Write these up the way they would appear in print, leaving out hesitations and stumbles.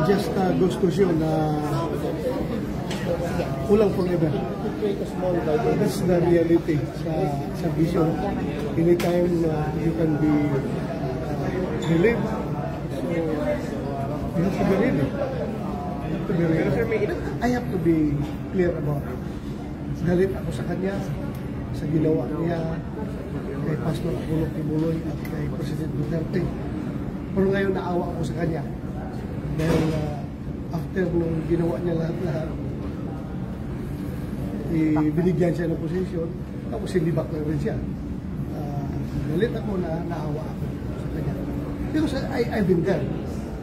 just goes to show na kulang forever. That's the reality sa vision. Anytime you can be relieved. So, you have to be ready. I have to be clear about it. Galit ako sa kanya, sa ginawa niya, kay Pastor Apollo Kibuloy at kay President Duterte. Pero ngayon naawa ako sa kanya. Dahil after nung ginawa niya lahat-lahat, binigyan siya ng posisyon, tapos sinibak na rin siya. Galit ako na naawa ako sa kanya. Because I've been there.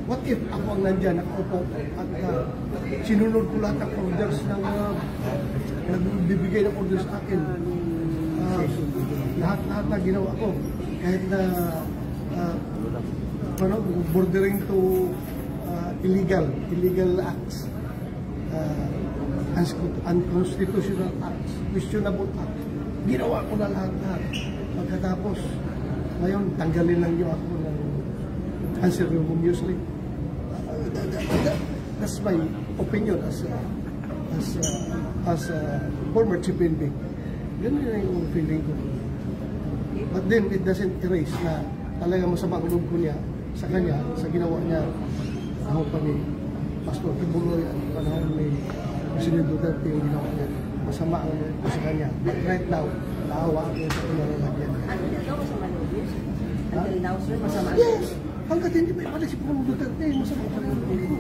What if ako ang nandyan, nakaupo at sinunod ko lahat ng orders ng nagbibigay ng orders sa akin. Lahat na ginawa ko. Kahit na bordering to illegal acts, unconstitutional acts, questionable acts. Ginawa ko na lahat. Pagkatapos, ngayon, tanggalin lang niyo ako ng unceremoniously. That's my opinion as a former chief NP. Ganun yung feeling ko. But then, it doesn't erase na talagang masama ang loob ko niya sa kanya, sa ginawa niya ako pa ni Pastor Kibuloy at panahon ni President Duterte yung ginawa niya. Masama ang loob ko sa kanya. But right now, naawa ako sa kinalalagyan. Ano na daw masama loob yun? Until now, sir, masama loob? Yes! Hanggat hindi may palit si Pangulong Duterte, masama ang loob ko.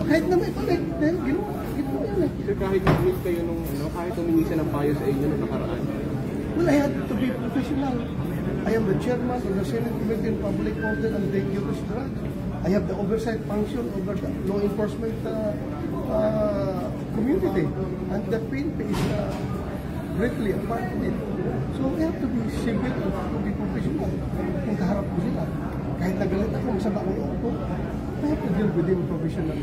Kahit na may palit, dahil ginawa yun eh. Sir, kahit nag-meet kayo nung, kahit humingi siya ng payo sa inyo nung nakaraan? Well, I had to be professional. I am the chairman of the Senate Committee on Public Order and Dangerous Drugs. I have the oversight function over the law enforcement community. And the PNP is greatly a part of it. So we have to be civil, to be professional. Kung kaharap ko sila, kahit nagalit ako, masama ang loob ko, I have to deal with them professionally.